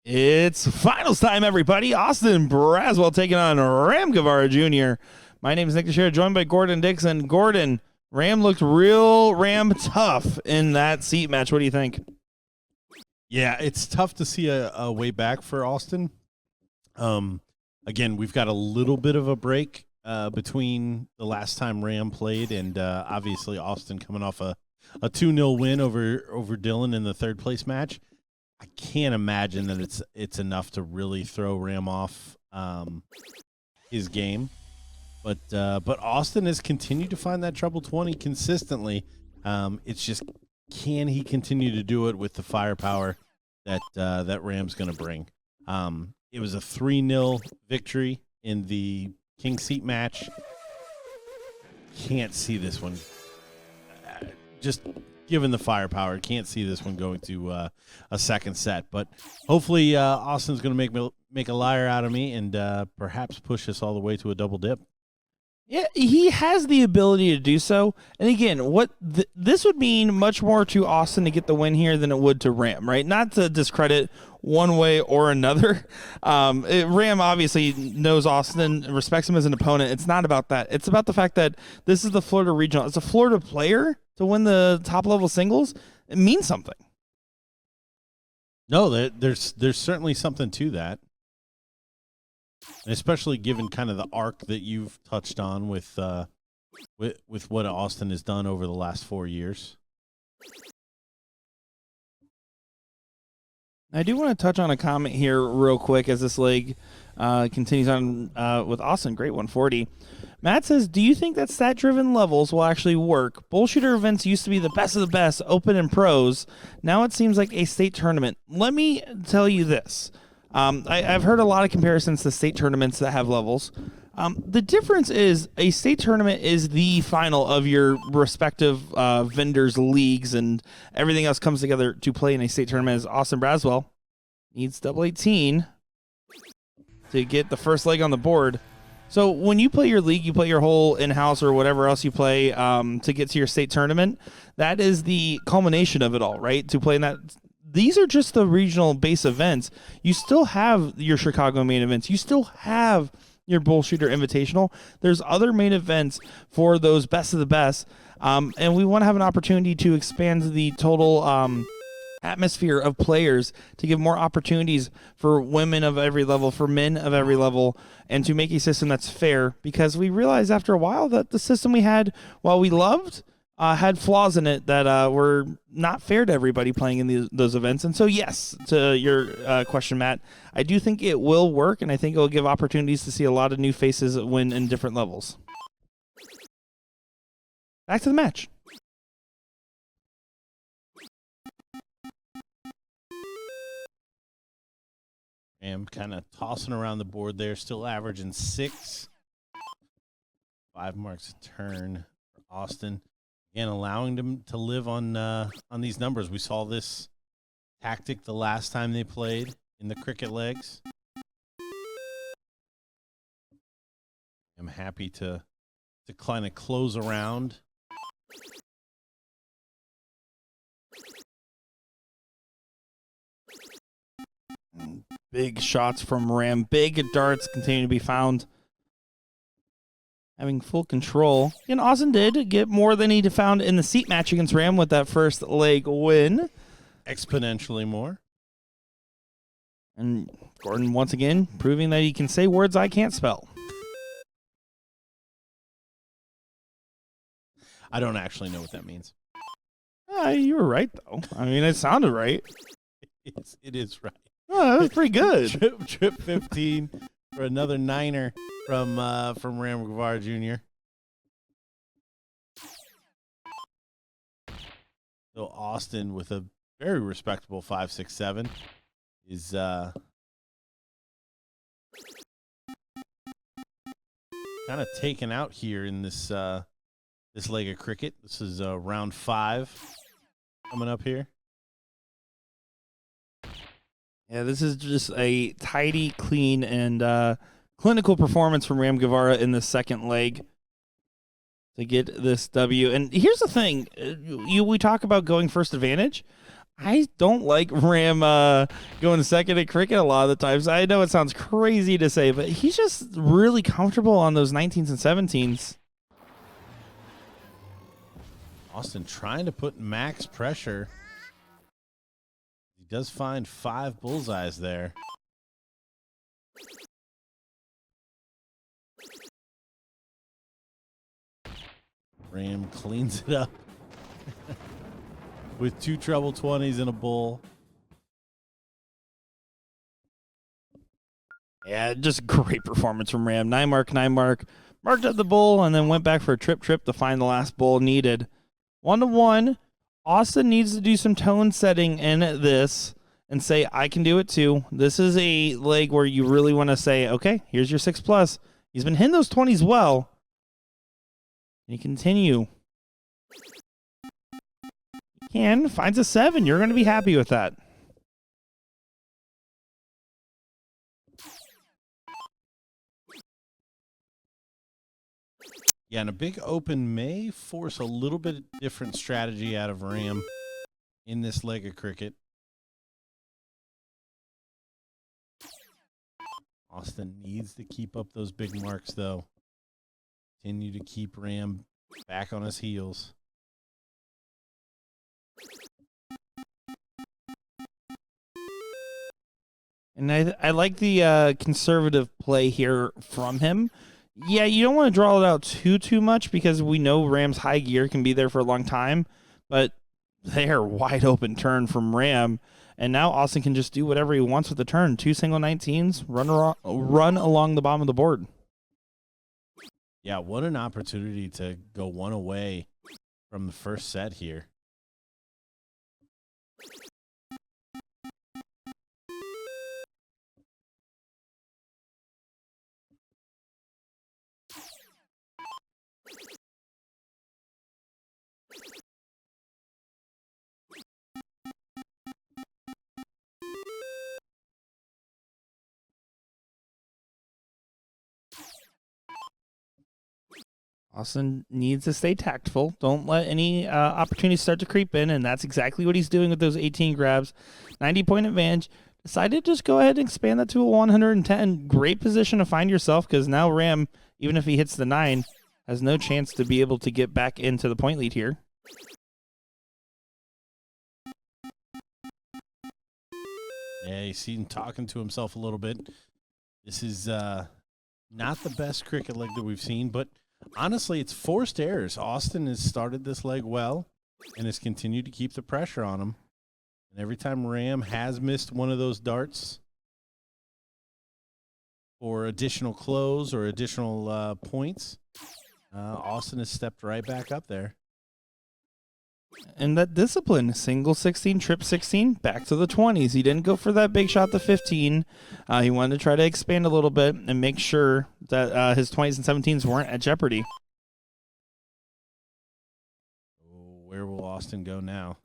It's finals time, everybody. Austin Braswell taking on Ram Guevara Jr. My name is Nick DiChiria, joined by Gordon Dixon. Gordon, Ram looked real Ram tough in that seat match. What do you think? Yeah, it's tough to see a way back for Austin. Again, we've got a little bit of a break between the last time Ram played and obviously Austin coming off a 2-0 win over Dylan in the third place match. I can't imagine that it's enough to really throw Ram off his game. But Austin has continued to find that treble 20 consistently. It's just, can he continue to do it with the firepower that Ram's going to bring? It was a 3-0 victory in the King Seat match. Can't see this one. Just given the firepower, can't see this one going to a second set. But hopefully Austin's going to make a liar out of me and perhaps push us all the way to a double dip. Yeah, he has the ability to do so. And again, this would mean much more to Austin to get the win here than it would to Ram, right? Not to discredit one way or another. Ram obviously knows Austin, respects him as an opponent. It's not about that. It's about the fact that this is the Florida Regional. It's a Florida player to win the top-level singles. It means something. No, there's certainly something to that. And especially given kind of the arc that you've touched on with what Austin has done over the last 4 years. I do want to touch on a comment here real quick as this leg continues on with Austin. Great 140. Matt says, do you think that stat-driven levels will actually work? BullShooter events used to be the best of the best, open and pros. Now it seems like a state tournament. Let me tell you this. I've heard a lot of comparisons to state tournaments that have levels. The difference is a state tournament is the final of your respective vendors' leagues, and everything else comes together to play in a state tournament. As Austin Braswell needs double 18 to get the first leg on the board. So when you play your league, you play your whole in-house or whatever else you play to get to your state tournament. That is the culmination of it all, right? To play in that. These are just the regional base events. You still have your Chicago main events. You still have your BullShooter Invitational. There's other main events for those best of the best. And we want to have an opportunity to expand the total atmosphere of players to give more opportunities for women of every level, for men of every level, and to make a system that's fair. Because we realized after a while that the system we had, while we loved, had flaws in it that were not fair to everybody playing in those events. And so, yes, to your question, Matt, I do think it will work, and I think it will give opportunities to see a lot of new faces win in different levels. Back to the match. I'm kind of tossing around the board there, still averaging 6. 5 marks a turn for Austin. And allowing them to live on these numbers. We saw this tactic the last time they played in the cricket legs. I'm happy to kind of close around. Big shots from Ram. Big darts continue to be found. Having full control. And Austin did get more than he found in the seat match against Ram with that first leg win. Exponentially more. And Gordon, once again, proving that he can say words I can't spell. I don't actually know what that means. You were right, though. I mean, it sounded right. It is right. Oh, that was pretty good. Trip 15 for another 9er from Ram Guevara Jr. So Austin with a very respectable 5-6-7 is kind of taken out here in this this leg of cricket. This is round 5 coming up here. Yeah, this is just a tidy, clean, and clinical performance from Ram Guevara in the second leg to get this W. And here's the thing. We talk about going first advantage. I don't like Ram going second at cricket a lot of the times. I know it sounds crazy to say, but he's just really comfortable on those 19s and 17s. Austin trying to put max pressure. He does find 5 bullseyes there. Ram cleans it up with 2 treble 20s and a bull. Yeah, just great performance from Ram. 9 mark, marked up the bull, and then went back for a trip to find the last bull needed. 1-1. Austin needs to do some tone setting in this and say, I can do it too. This is a leg where you really want to say, okay, here's your 6+. He's been hitting those 20s well. And you continue. Can finds a 7. You're going to be happy with that. Yeah, and a big open may force a little bit different strategy out of Ram in this leg of cricket. Austin needs to keep up those big marks, though. Continue to keep Ram back on his heels. And I like the conservative play here from him. Yeah, you don't want to draw it out too much because we know Ram's high gear can be there for a long time, but they're wide open turn from Ram, and now Austin can just do whatever he wants with the turn. 2 single 19s, run along the bottom of the board. Yeah, what an opportunity to go 1 away from the first set here. Austin needs to stay tactful. Don't let any opportunities start to creep in, and that's exactly what he's doing with those 18 grabs. 90-point advantage. Decided to just go ahead and expand that to a 110. Great position to find yourself because now Ram, even if he hits the 9, has no chance to be able to get back into the point lead here. Yeah, you see him talking to himself a little bit. This is not the best cricket leg that we've seen, but honestly, it's forced errors. Austin has started this leg well and has continued to keep the pressure on him. And every time Ram has missed one of those darts for additional close or additional points, Austin has stepped right back up there. And that discipline, single 16, trip 16, back to the 20s. He didn't go for that big shot to 15. He wanted to try to expand a little bit and make sure that his 20s and 17s weren't at jeopardy. Oh, where will Austin go now?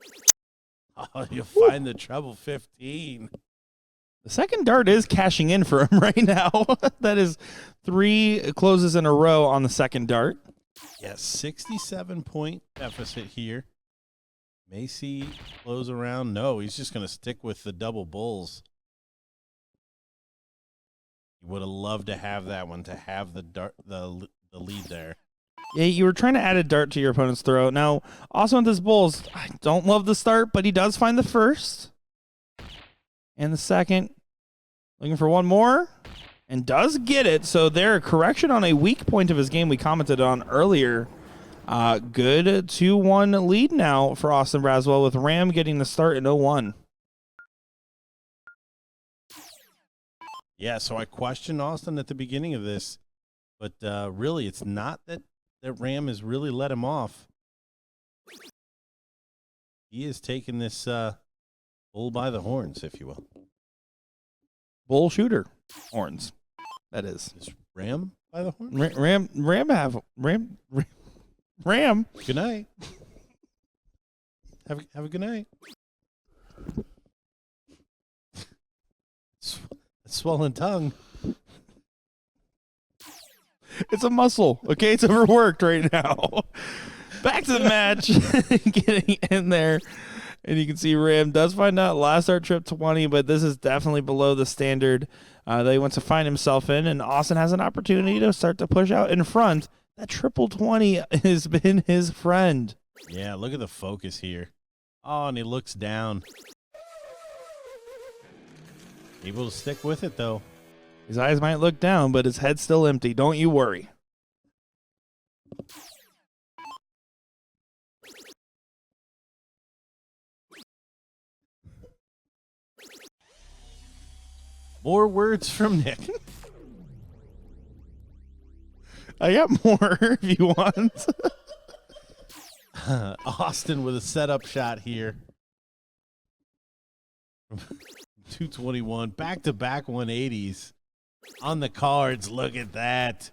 Oh, you'll find the treble 15. The second dart is cashing in for him right now. That is 3 closes in a row on the second dart. Yes, 67-point deficit here. Macy close around. No, he's just going to stick with the double bulls. He would have loved to have that one, to have the dart, the lead there. Yeah, you were trying to add a dart to your opponent's throw. Now, also with this bulls, I don't love the start, but he does find the first. And the second. Looking for one more. And does get it. So there, a correction on a weak point of his game we commented on earlier. Good 2-1 lead now for Austin Braswell with Ram getting the start in 0-1. Yeah, so I questioned Austin at the beginning of this, but really it's not that Ram has really let him off. He is taking this bull by the horns, if you will. BullShooter horns, that is. Is Ram by the horns? Ram. Good night. Have a good night. Swollen tongue. It's a muscle, okay? It's overworked right now. Back to the match. Getting in there. And you can see Ram does find out last start trip 20, but this is definitely below the standard that he wants to find himself in. And Austin has an opportunity to start to push out in front. That triple 20 has been his friend. Yeah, look at the focus here. Oh, and he looks down. Able to stick with it, though. His eyes might look down, but his head's still empty. Don't you worry. More words from Nick. I got more if you want. Austin with a setup shot here. 221. Back-to-back 180s. On the cards. Look at that.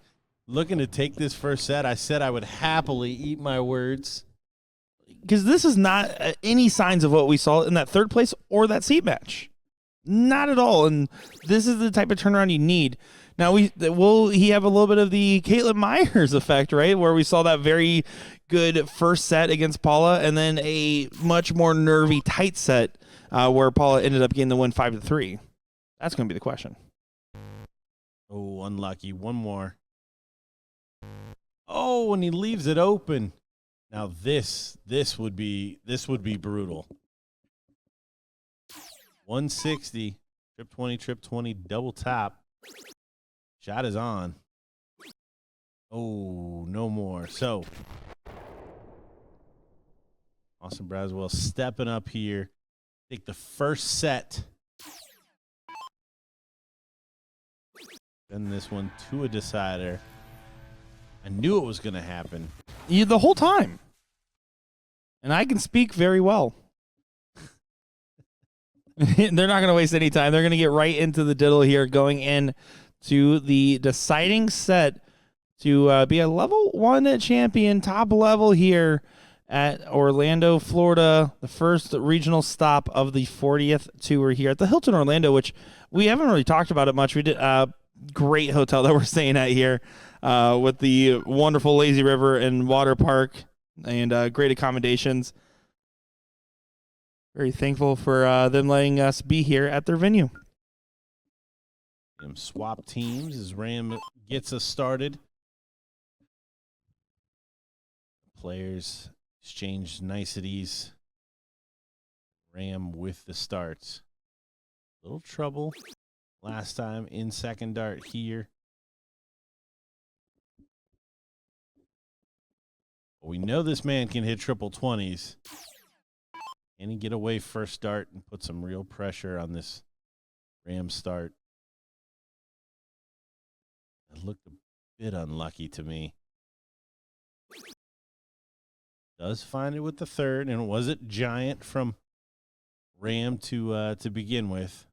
Looking to take this first set. I said I would happily eat my words. Because this is not any signs of what we saw in that third place or that seat match. Not at all. And this is the type of turnaround you need. Now, will he have a little bit of the Caitlin Myers effect, right? Where we saw that very good first set against Paula and then a much more nervy, tight set where Paula ended up getting the win 5-3. That's going to be the question. Oh, unlucky. One more. Oh, and he leaves it open. Now this would be brutal. 160, trip 20, double top. Shot is on. Oh, no more. So, Austin Braswell stepping up here. Take the first set. Send this one to a decider. I knew it was going to happen. The whole time. And I can speak very well. They're not going to waste any time. They're going to get right into the diddle here, going in to the deciding set to be a level 1 champion, top level here at Orlando, Florida, the first regional stop of the 40th tour here at the Hilton Orlando, which we haven't really talked about it much. We did a great hotel that we're staying at here with the wonderful lazy river and water park and great accommodations. Very thankful for them letting us be here at their venue. Swap teams as Ram gets us started. Players exchange niceties. Ram with the starts. Little trouble last time in second dart here. We know this man can hit triple 20s. Can he get away first start and put some real pressure on this Ram start? It looked a bit unlucky to me. Does find it with the third, and was it giant from Ram to begin with?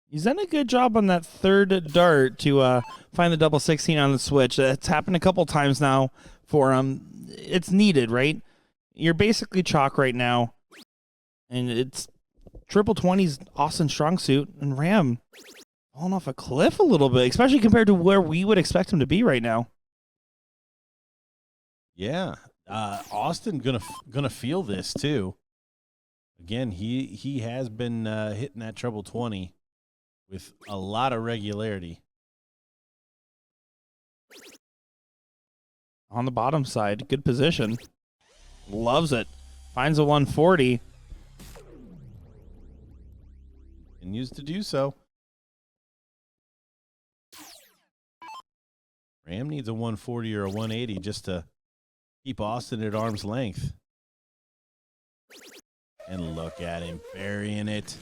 He's done a good job on that third dart to find the double 16 on the switch. It's happened a couple times now for him. It's needed, right? You're basically chalk right now. And it's triple 20's Austin's strong suit, and Ram falling off a cliff a little bit, especially compared to where we would expect him to be right now. Yeah, Austin gonna feel this too. Again, he has been hitting that treble 20 with a lot of regularity. On the bottom side, good position. Loves it. Finds a 140. Continues to do so. Ram needs a 140 or a 180 just to keep Austin at arm's length. And look at him burying it.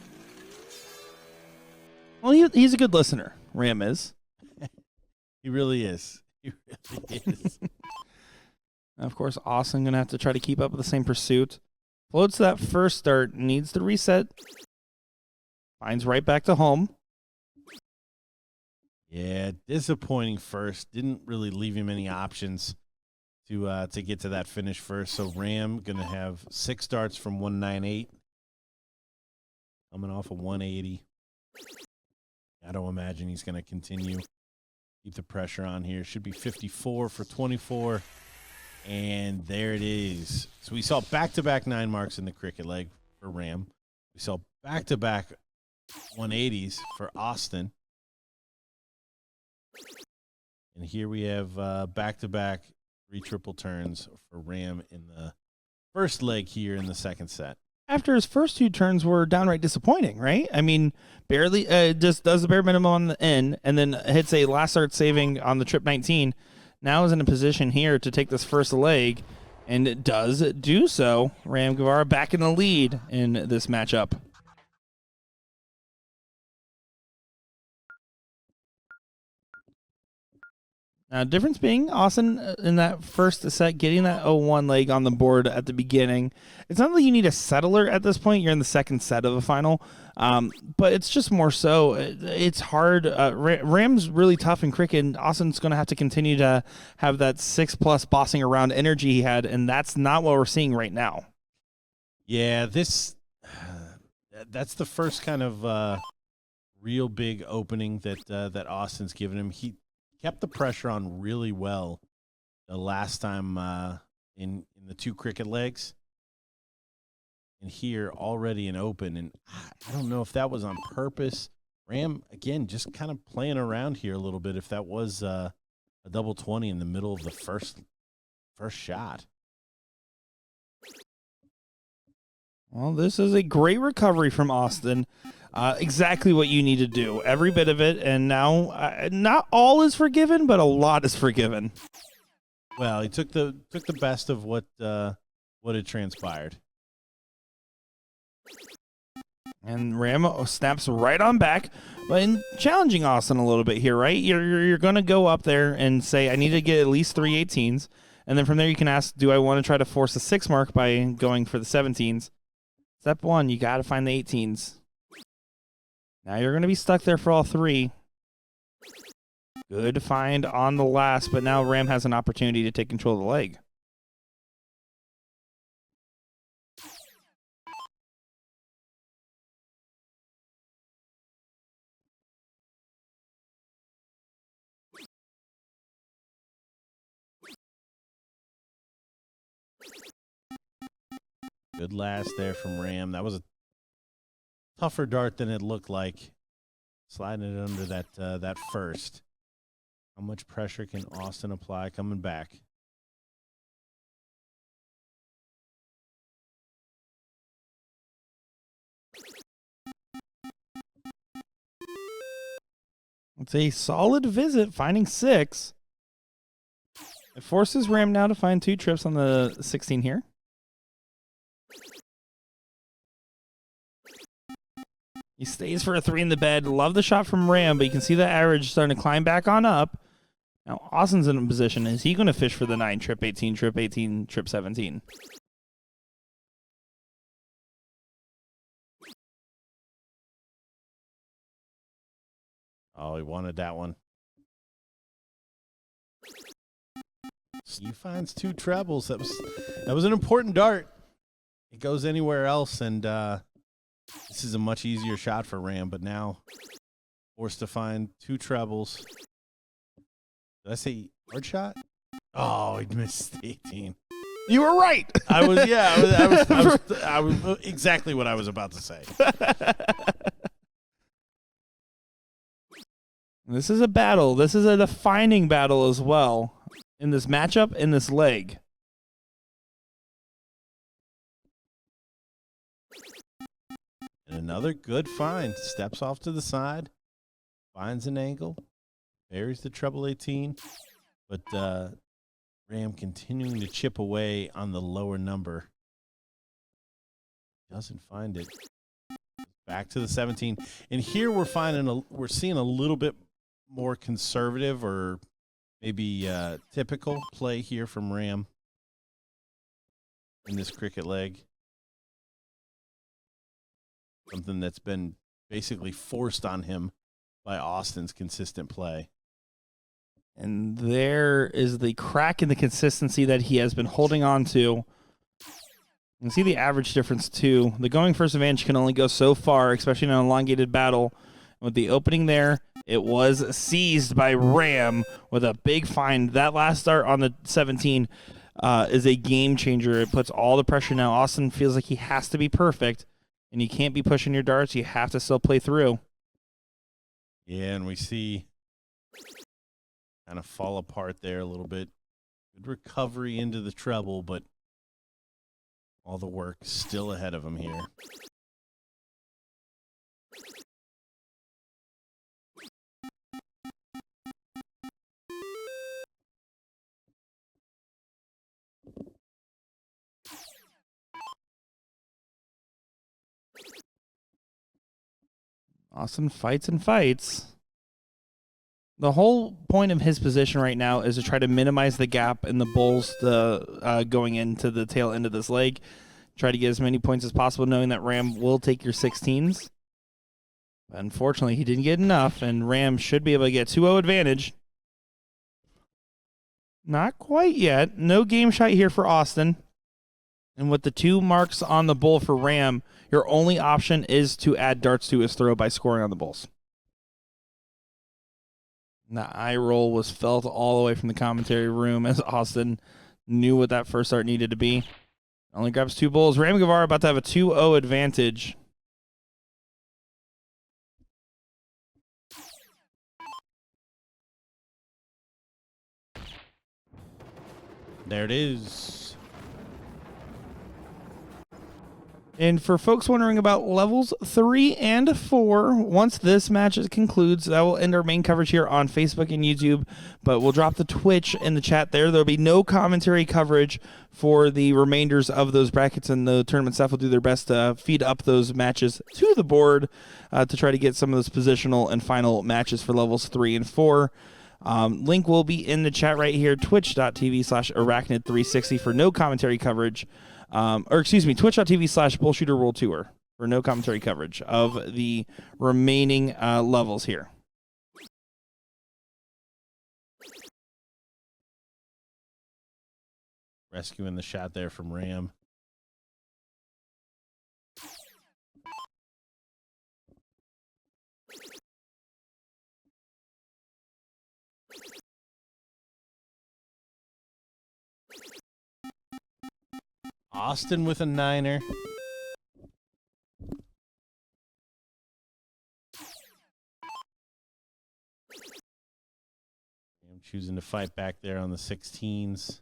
Well, he's a good listener. Ram is. He really is. He really is. Of course, Austin going to have to try to keep up with the same pursuit. Floats that first start, needs to reset. Finds right back to home. Yeah, disappointing first. Didn't really leave him any options to get to that finish first. So Ram going to have 6 starts from 198. Coming off a 180. I don't imagine he's going to continue. Keep the pressure on here. Should be 54 for 24. And there it is. So we saw back-to-back 9 marks in the cricket leg. for Ram. We saw back-to-back 180s for Austin. And here we have back-to-back 3 triple turns for Ram in the first leg here in the second set. After his first 2 turns were downright disappointing, right? I mean, barely just does the bare minimum on the end and then hits a last start saving on the trip 19. Now is in a position here to take this first leg, and it does do so. Ram Guevara back in the lead in this matchup. Now, difference being Austin in that first set, getting that 0-1 leg on the board at the beginning. It's not like you need a settler at this point. You're in the second set of the final. But it's just more so. It's hard. Ram's really tough in cricket, and Austin's going to have to continue to have that 6+ bossing around energy he had, and that's not what we're seeing right now. Yeah, that's the first kind of real big opening that Austin's given him. He kept the pressure on really well the last time in the 2 cricket legs. And here already an open. And I don't know if that was on purpose. Ram, again, just kind of playing around here a little bit if that was a double 20 in the middle of the first shot. Well, this is a great recovery from Austin. Exactly what you need to do, every bit of it, and now not all is forgiven, but a lot is forgiven. Well, he took the best of what had transpired, and Ram snaps right on back, but challenging Austin a little bit here, right? You're going to go up there and say, I need to get at least 3 18s, and then from there you can ask, do I want to try to force a 6 mark by going for the 17s? Step 1, you got to find the 18s. Now you're going to be stuck there for all 3. Good find on the last, but now Ram has an opportunity to take control of the leg. Good last there from Ram. That was a tougher dart than it looked like. Sliding it under that first. How much pressure can Austin apply coming back? It's a solid visit, finding 6. It forces Ram now to find 2 trips on the 16 here. He stays for a 3 in the bed. Love the shot from Ram, but you can see the average starting to climb back on up. Now, Austin's in a position. Is he going to fish for the 9, trip 18, trip 18, trip 17? Oh, he wanted that one. He finds 2 trebles. That was an important dart. It goes anywhere else, and this is a much easier shot for Ram, but now forced to find 2 trebles. Did I say hard shot? Oh, he missed 18. You were right. I was exactly what I was about to say. This is a battle. This is a defining battle as well in this matchup, in this leg. And another good find. Steps off to the side, finds an angle, buries the treble 18, but Ram continuing to chip away on the lower number. Doesn't find it. Back to the 17. And here we're seeing a little bit more conservative or maybe typical play here from Ram in this cricket leg. Something that's been basically forced on him by Austin's consistent play. And there is the crack in the consistency that he has been holding on to. You can see the average difference, too. The going first advantage can only go so far, especially in an elongated battle. With the opening there, it was seized by Ram with a big find. That last start on the 17, is a game changer. It puts all the pressure now. Austin feels like he has to be perfect, and you can't be pushing your darts. You have to still play through. Yeah, and we see kind of fall apart there a little bit. Good recovery into the treble, but all the work still ahead of him here. Austin fights and fights. The whole point of his position right now is to try to minimize the gap in the bulls going into the tail end of this leg. Try to get as many points as possible, knowing that Ram will take your 16s. But unfortunately, he didn't get enough, and Ram should be able to get 2-0 advantage. Not quite yet. No game shot here for Austin. And with the 2 marks on the bull for Ram, your only option is to add darts to his throw by scoring on the bulls. And the eye roll was felt all the way from the commentary room as Austin knew what that first start needed to be. Only grabs 2 bulls. Ram Guevara about to have a 2-0 advantage. There it is. And for folks wondering about levels 3 and 4, once this match concludes, that will end our main coverage here on Facebook and YouTube. But we'll drop the Twitch in the chat there. There'll be no commentary coverage for the remainders of those brackets, and the tournament staff will do their best to feed up those matches to the board to try to get some of those positional and final matches for levels 3 and 4. Link will be in the chat right here, twitch.tv/arachnid360 for no commentary coverage. Twitch.tv/BullShooter World Tour for no commentary coverage of the remaining levels here. Rescuing the shot there from Ram. Austin with a 9er. I'm choosing to fight back there on the 16s.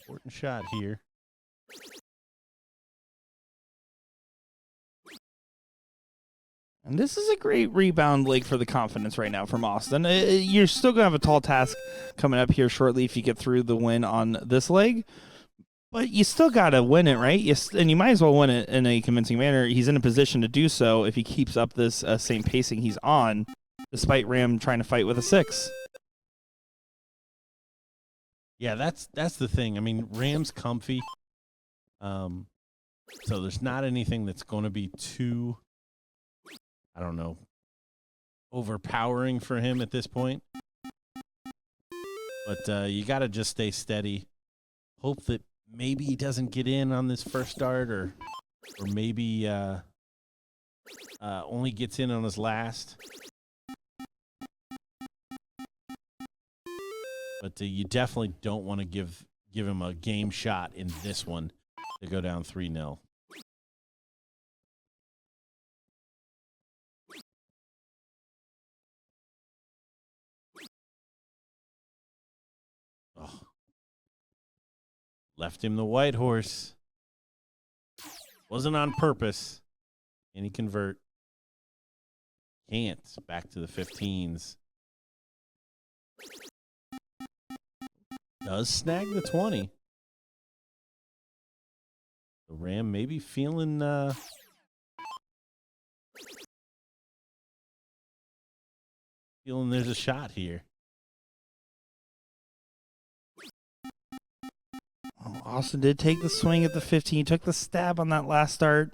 Important shot here. And this is a great rebound leg for the confidence right now from Austin. You're still going to have a tall task coming up here shortly if you get through the win on this leg. But you still got to win it, right? And you might as well win it in a convincing manner. He's in a position to do so if he keeps up this same pacing he's on, despite Ram trying to fight with a 6. Yeah, that's the thing. I mean, Ram's comfy. So there's not anything that's going to be too, I don't know, overpowering for him at this point. But you got to just stay steady. Hope that maybe he doesn't get in on this first start, or maybe only gets in on his last. But you definitely don't want to give him a game shot in this one to go down 3-0. Oh. Left him the white horse. Wasn't on purpose. Can he convert? Can't. Back to the 15s. Does snag the 20. The Ram maybe feeling there's a shot here. Austin did take the swing at the 15. He took the stab on that last start.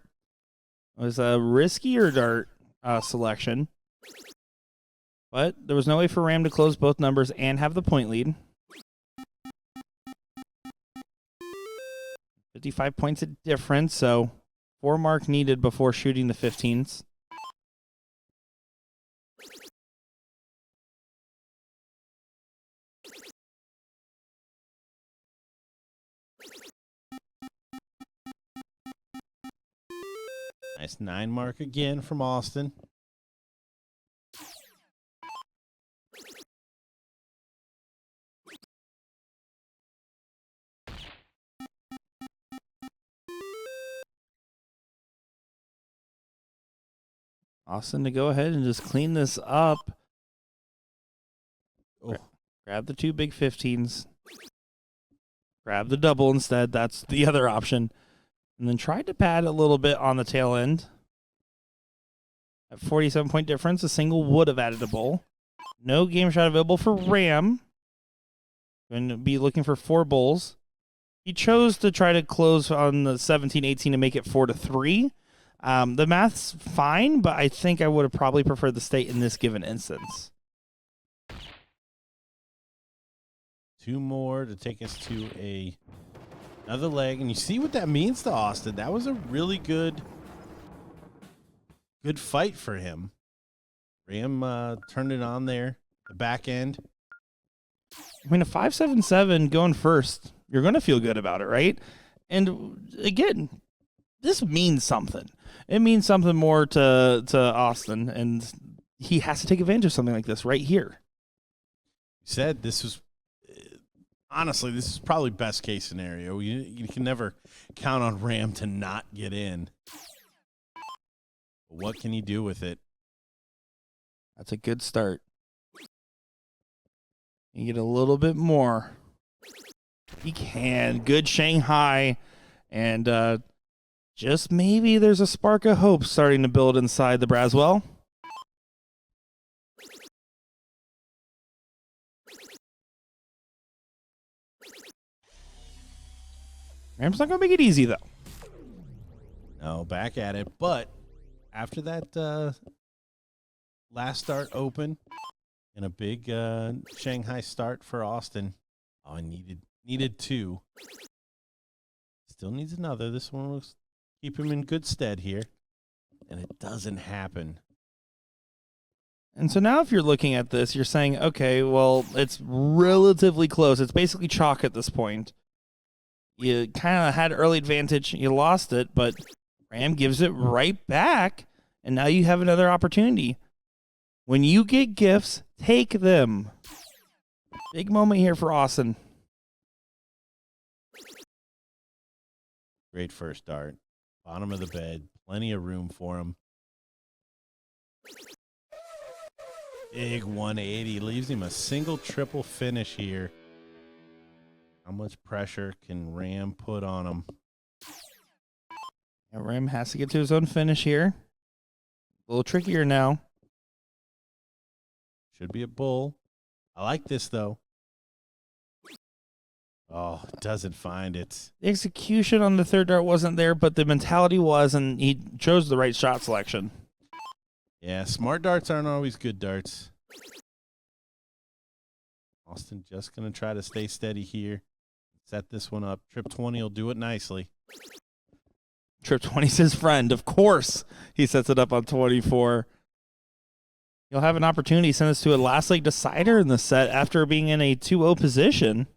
It was a riskier dart selection. But there was no way for Ram to close both numbers and have the point lead. 55 points of difference, so 4 mark needed before shooting the 15s. Nice 9 mark again from Austin. Austin to go ahead and just clean this up. Oh. Grab the 2 big 15s. Grab the double instead. That's the other option. And then tried to pad a little bit on the tail end. At 47-point difference, a single would have added a bull. No game shot available for Ram. Going to be looking for 4 bulls. He chose to try to close on the 17-18 to make it 4-3. The math's fine, but I think I would have probably preferred the state in this given instance. 2 more to take us to another leg. And you see what that means to Austin. That was a really good fight for him. Ram turned it on there, the back end. I mean, a 5-7-7 going first, you're going to feel good about it, right? And again, this means something. It means something more to Austin, and he has to take advantage of something like this right here. You said this was, honestly, this is probably best case scenario. You can never count on Ram to not get in. But what can he do with it? That's a good start. You get a little bit more. He can. Good Shanghai. And just maybe there's a spark of hope starting to build inside the Braswell. Ram's not going to make it easy, though. No, back at it. But after that last start open and a big Shanghai start for Austin, oh, I needed 2. Still needs another. This one will keep him in good stead here. And it doesn't happen. And so now if you're looking at this, you're saying, okay, well, it's relatively close. It's basically chalk at this point. You kind of had early advantage. You lost it, but Ram gives it right back, and now you have another opportunity. When you get gifts, take them. Big moment here for Austin. Great first start. Bottom of the bed. Plenty of room for him. Big 180. Leaves him a single triple finish here. How much pressure can Ram put on him? Yeah, Ram has to get to his own finish here. A little trickier now. Should be a bull. I like this, though. Oh, doesn't find it. The execution on the third dart wasn't there, but the mentality was, and he chose the right shot selection. Yeah, smart darts aren't always good darts. Austin just going to try to stay steady here. Set this one up. Trip 20 will do it nicely. Trip 20's his friend. Of course, he sets it up on 24. You'll have an opportunity to send this to a last leg decider in the set after being in a 2-0 position.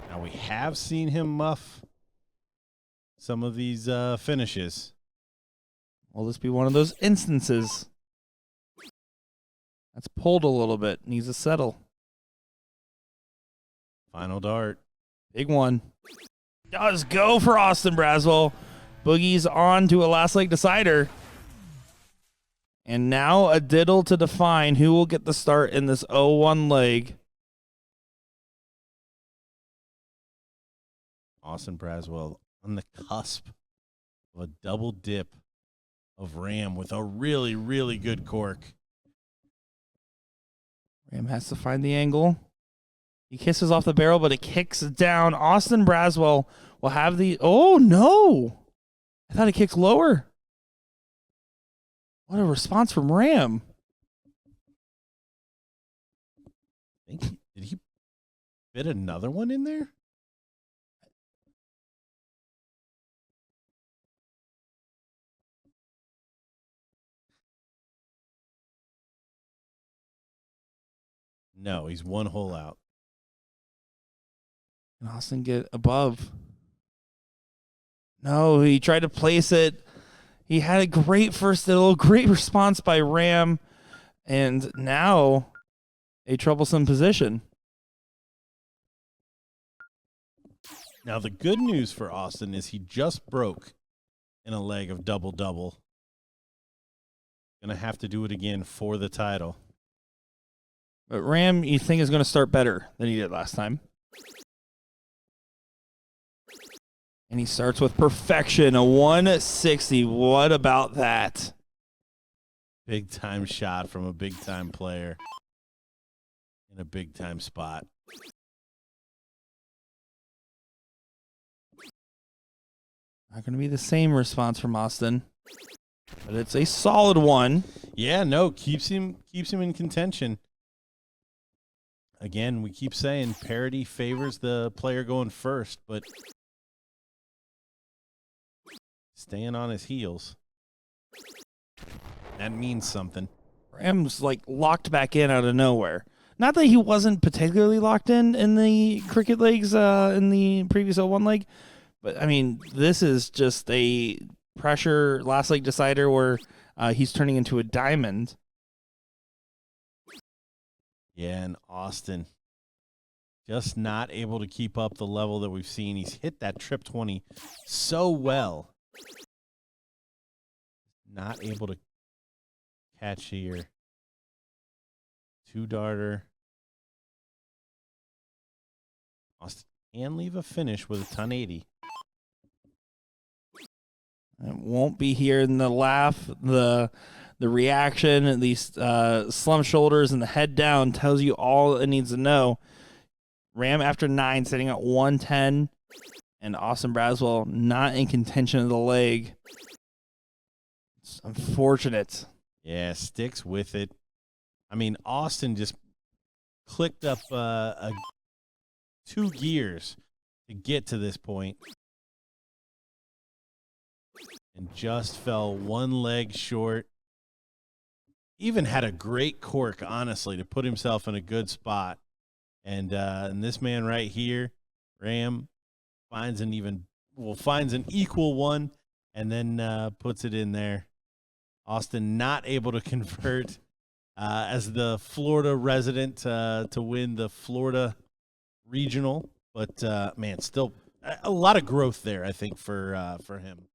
Now, we have seen him muff some of these finishes. Will this be one of those instances? That's pulled a little bit. Needs to settle. Final dart. Big one. Does go for Austin Braswell. Boogie's on to a last leg decider. And now a diddle to define who will get the start in this 0-1 leg. Austin Braswell on the cusp of a double dip of Ram with a really, really good cork. Ram has to find the angle. He kisses off the barrel, but it kicks down. Austin Braswell will have the... Oh, no. I thought it kicked lower. What a response from Ram. Did he fit another one in there? No, he's one hole out. Can Austin get above? No, he tried to place it. He had a great great response by Ram, and now a troublesome position. Now, the good news for Austin is he just broke in a leg of double-double. Going to have to do it again for the title. But Ram, you think, is going to start better than he did last time. And he starts with perfection, a 160. What about that? Big-time shot from a big-time player in a big-time spot. Not going to be the same response from Austin, but it's a solid one. Yeah, no, keeps him in contention. Again, we keep saying parity favors the player going first, but staying on his heels, that means something. Ram's like locked back in out of nowhere. Not that he wasn't particularly locked in the cricket legs in the previous 0-1 leg, but I mean, this is just a pressure last leg decider where he's turning into a diamond. Yeah, and Austin just not able to keep up the level that we've seen. He's hit that trip 20 so well. Not able to catch here. Two-darter. Austin can leave a finish with a 1080. It won't be here in the laugh, the reaction, these slump shoulders and the head down tells you all it needs to know. Ram after 9 sitting at 110, and Austin Braswell not in contention of the leg. It's unfortunate. Yeah, sticks with it. I mean, Austin just clicked up 2 gears to get to this point and just fell 1 leg short. Even had a great cork, honestly, to put himself in a good spot. And this man right here, Ram, finds an equal one and then puts it in there. Austin not able to convert as the Florida resident to win the Florida regional, but man, still a lot of growth there, I think, for him.